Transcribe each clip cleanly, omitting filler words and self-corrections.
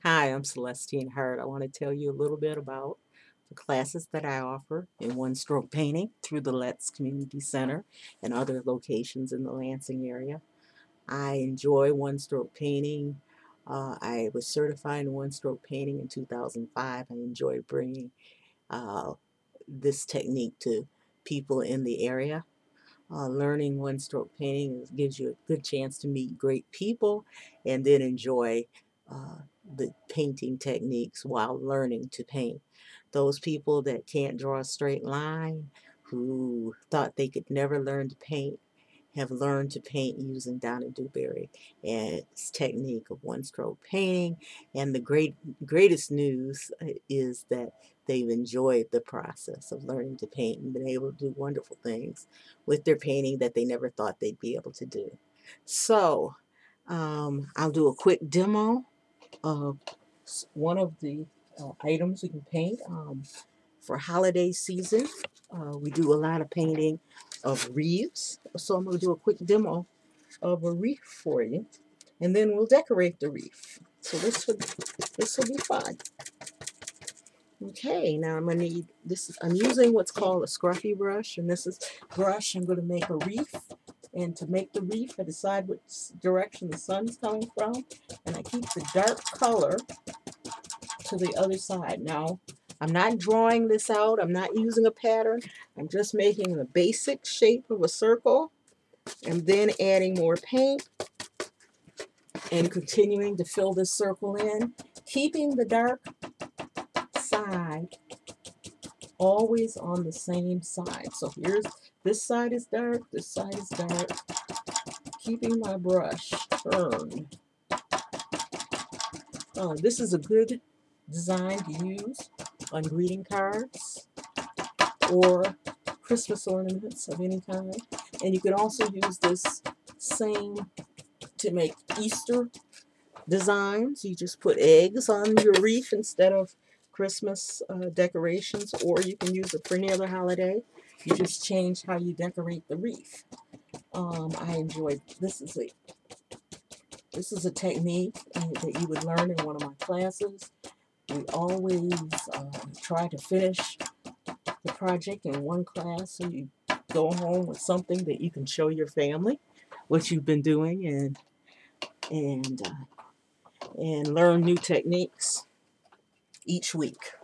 Hi, I'm Celestine Hart. I want to tell you a little bit about the classes that I offer in one-stroke painting through the Let's Community Center and other locations in the Lansing area. I enjoy one-stroke painting. I was certified in one-stroke painting in 2005. I enjoy bringing uh, this technique to people in the area. Learning one-stroke painting gives you a good chance to meet great people and then enjoy uh, the painting techniques while learning to paint. Those people that can't draw a straight line, who thought they could never learn to paint, have learned to paint using Donna Dewberry and its technique of one-stroke painting. And the greatest news is that they've enjoyed the process of learning to paint and been able to do wonderful things with their painting that they never thought they'd be able to do. So I'll do a quick demo of one of the items we can paint for holiday season. We do a lot of painting of wreaths, so I'm going to do a quick demo of a wreath for you, and then we'll decorate the wreath. So this will be fun. Okay, now I'm gonna need this. I'm using what's called a scruffy brush, and this is brush. I'm going to make a wreath, and to make the wreath, I decide which direction the sun's coming from, and I keep the dark color to the other side. Now, I'm not drawing this out. I'm not using a pattern. I'm just making the basic shape of a circle, and then adding more paint and continuing to fill this circle in, keeping the dark side always on the same side. So here's, this side is dark, this side is dark, keeping my brush turned. This is a good design to use on greeting cards or Christmas ornaments of any kind. And you can also use this same to make Easter designs. You just put eggs on your wreath instead of Christmas decorations, or you can use it for any other holiday. You just change how you decorate the wreath. I enjoyed this. Is a technique that you would learn in one of my classes. We always try to finish the project in one class, so you go home with something that you can show your family what you've been doing, and and learn new techniques each week.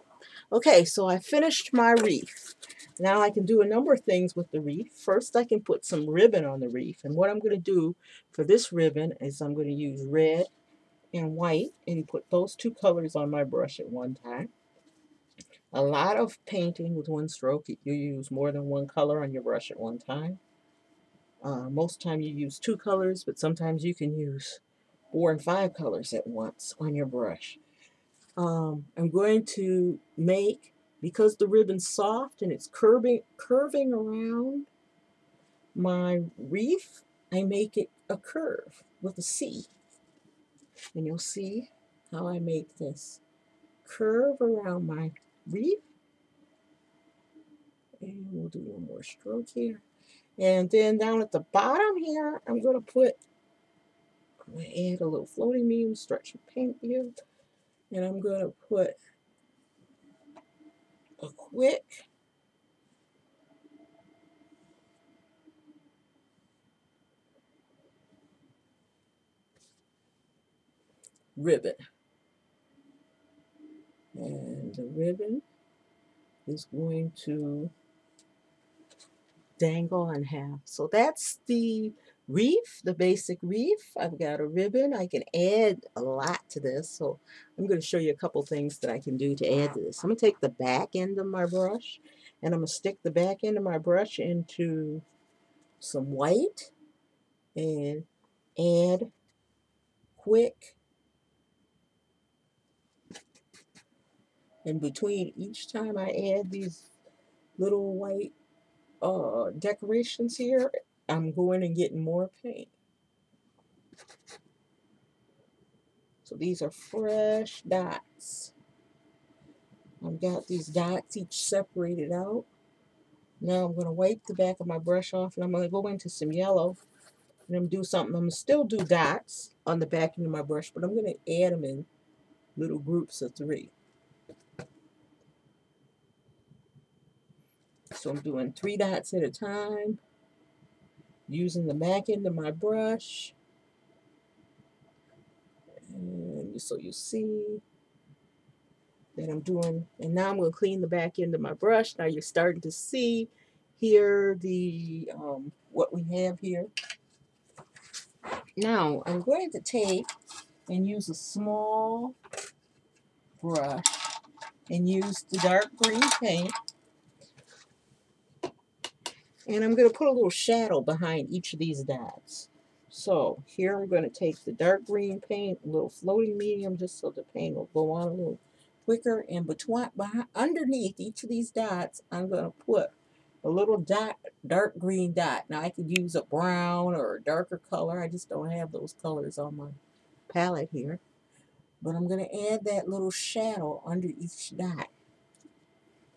Okay, so I finished my wreath. Now I can do a number of things with the wreath. First, I can put some ribbon on the wreath, and what I'm going to do for this ribbon is I'm going to use red and white and put those two colors on my brush at one time. A lot of painting with one stroke, you use more than one color on your brush at one time. Most time you use two colors, but sometimes you can use 4 and 5 colors at once on your brush. I'm going to make, because the ribbon's soft and it's curving around my wreath, I make it a curve with a C. And you'll see how I make this curve around my wreath. And we'll do one more stroke here. And then down at the bottom here, I'm going to add a little floating medium stretch of paint here. And I'm going to put a quick ribbon. And the ribbon is going to dangle in half. So that's the wreath, the basic wreath. I've got a ribbon. I can add a lot to this. So I'm going to show you a couple things that I can do to add to this. I'm going to take the back end of my brush and I'm going to stick the back end of my brush into some white and add quick. And between each time I add these little white decorations here, I'm going and getting more paint. So these are fresh dots. I've got these dots each separated out. Now I'm going to wipe the back of my brush off and I'm going to go into some yellow and I'm going to do something. I'm going to still do dots on the back end of my brush, but I'm going to add them in little groups of 3. So I'm doing 3 dots at a time, using the back end of my brush. And so you see that I'm doing, and now I'm going to clean the back end of my brush. Now you're starting to see here the what we have here. Now I'm going to take and use a small brush and use the dark green paint, and I'm going to put a little shadow behind each of these dots. So here I'm going to take the dark green paint, a little floating medium, just so the paint will go on a little quicker, and underneath each of these dots I'm going to put a little dot, dark green dot. Now I could use a brown or a darker color. I just don't have those colors on my palette here. But I'm going to add that little shadow under each dot.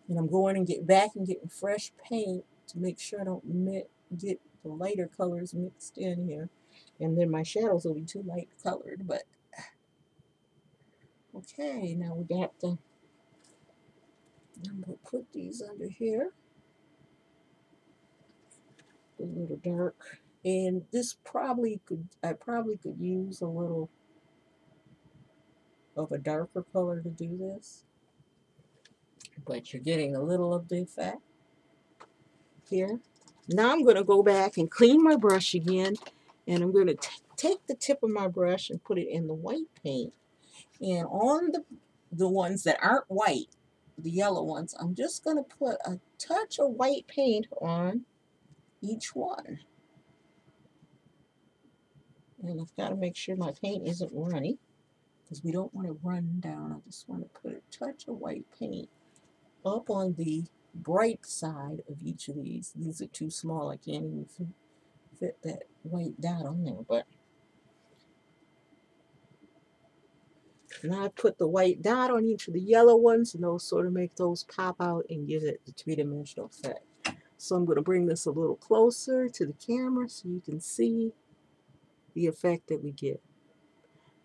And I'm going and getting fresh paint to make sure I don't get the lighter colors mixed in here. And then my shadows will be too light colored, but okay, now we got I'm going to put these under here. A little dark. And this I probably could use a little of a darker color to do this. But you're getting a little of the effect here. Now I'm going to go back and clean my brush again, and I'm going to take the tip of my brush and put it in the white paint. And on the ones that aren't white, the yellow ones, I'm just going to put a touch of white paint on each one. And I've got to make sure my paint isn't runny, because we don't want to run down. I just want to put a touch of white paint up on the bright side of each of these. These are too small. I can't even fit that white dot on there. But now I put the white dot on each of the yellow ones, and those sort of make those pop out and give it the 3-dimensional effect. So I'm going to bring this a little closer to the camera so you can see the effect that we get.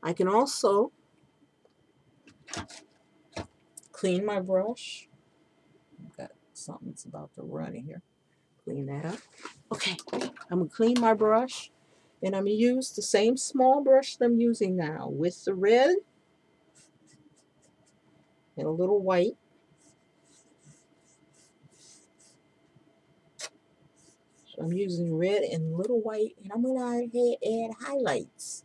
I can also clean my brush. I've got something that's about to run in here. Clean that up. Okay, I'm going to clean my brush, and I'm going to use the same small brush that I'm using now with the red and a little white. So I'm using red and a little white, and I'm going to add highlights.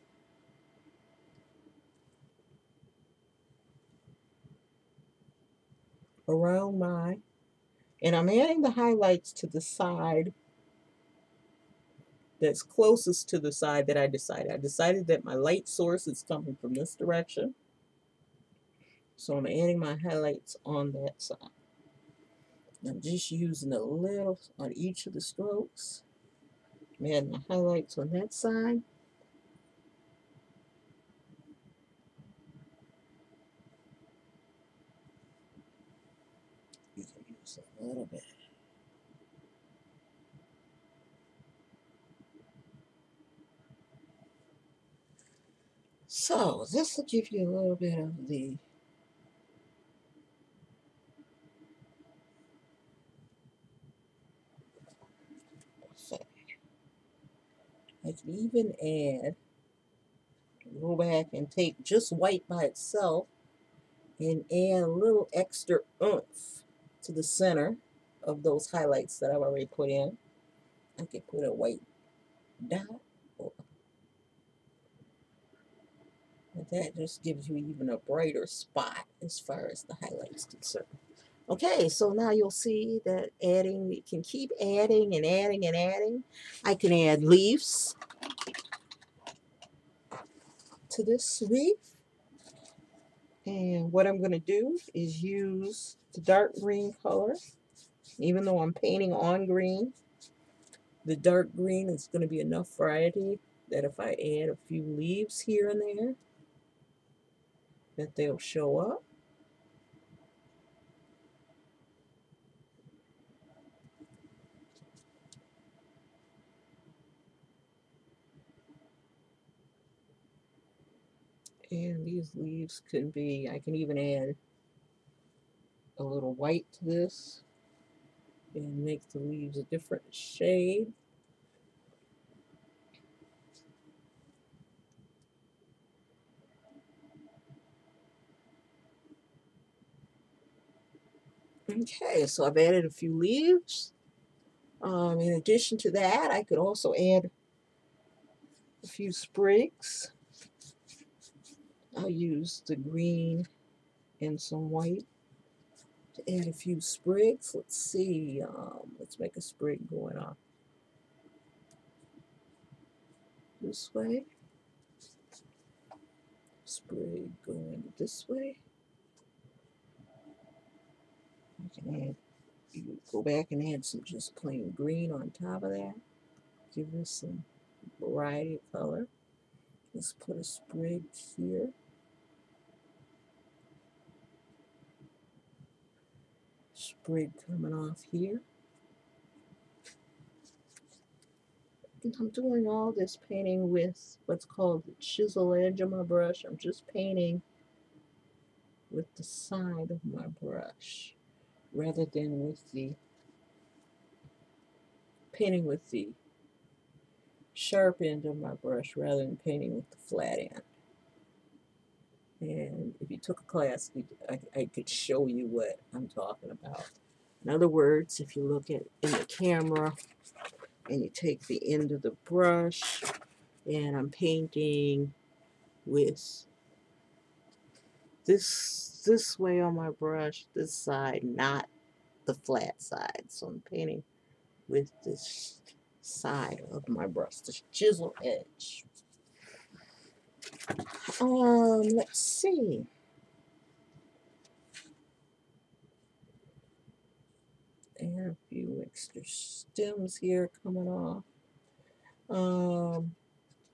Around and I'm adding the highlights to the side that's closest to the side that I decided. I decided that my light source is coming from this direction. So I'm adding my highlights on that side. I'm just using a little on each of the strokes. I'm adding my highlights on that side. You can use a little bit. So this will give you a little bit of the effect. I can even go back and take just white by itself and add a little extra oomph to the center of those highlights that I've already put in. I could put a white dot, and that just gives you even a brighter spot as far as the highlights concerned. Okay, so now you'll see that we can keep adding and adding and adding. I can add leaves to this wreath. And what I'm going to do is use the dark green color. Even though I'm painting on green, the dark green is going to be enough variety that if I add a few leaves here and there, that they'll show up. And these leaves can be, I can even add a little white to this and make the leaves a different shade. Okay, so I've added a few leaves. In addition to that, I could also add a few sprigs. I'll use the green and some white to add a few sprigs. Let's see, let's make a sprig going off this way, sprig going this way. I can add, you go back and add some just plain green on top of that. Give this some variety of color. Let's put a sprig here. Sprig coming off here. And I'm doing all this painting with what's called the chisel edge of my brush. I'm just painting with the side of my brush rather than with the painting with the sharp end of my brush rather than painting with the flat end. And if you took a class, I could show you what I'm talking about. In other words, if you look at in the camera and you take the end of the brush and I'm painting with this way on my brush, this side, not the flat side. So I'm painting with this side of my brush, this chisel edge. Let's see. And a few extra stems here coming off.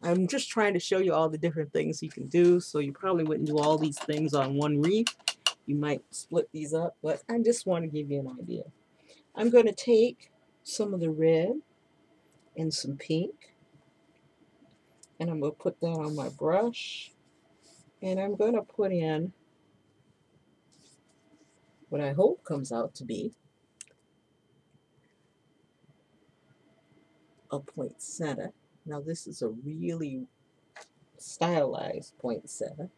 I'm just trying to show you all the different things you can do, so you probably wouldn't do all these things on one wreath. You might split these up, but I just want to give you an idea. I'm going to take some of the red and some pink, and I'm going to put that on my brush, and I'm going to put in what I hope comes out to be a poinsettia. Now this is a really stylized poinsettia,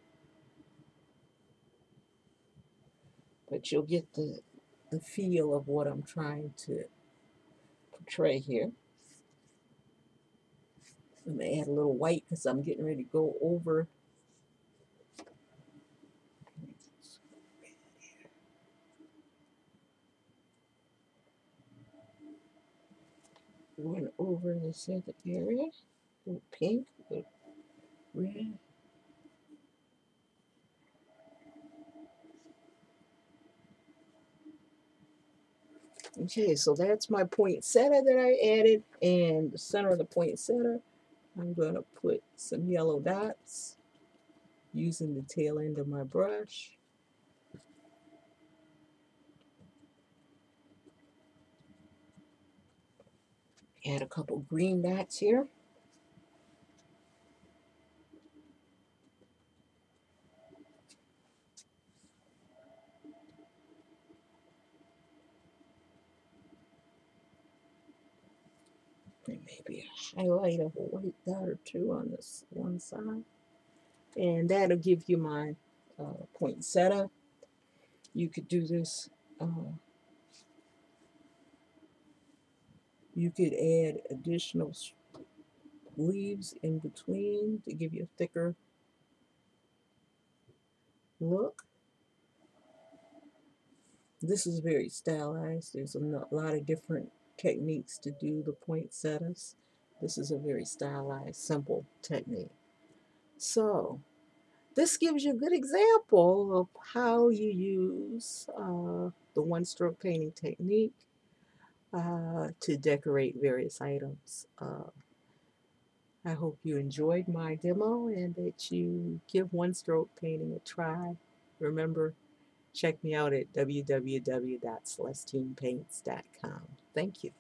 but you'll get the feel of what I'm trying to portray here. I'm going to add a little white because I'm getting ready to go over this other area. A little pink, a little red. Okay, so that's my poinsettia that I added, and the center of the poinsettia, I'm going to put some yellow dots using the tail end of my brush. Add a couple green dots here. And maybe a highlight of a white dot or two on this one side. And that'll give you my poinsettia. You could do this, you could add additional leaves in between to give you a thicker look. This is very stylized. There's a lot of different techniques to do the poinsettias. This is a very stylized, simple technique. So this gives you a good example of how you use the one-stroke painting technique to decorate various items. I hope you enjoyed my demo and that you give one-stroke painting a try. Remember, check me out at www.CelestinePaints.com. Thank you.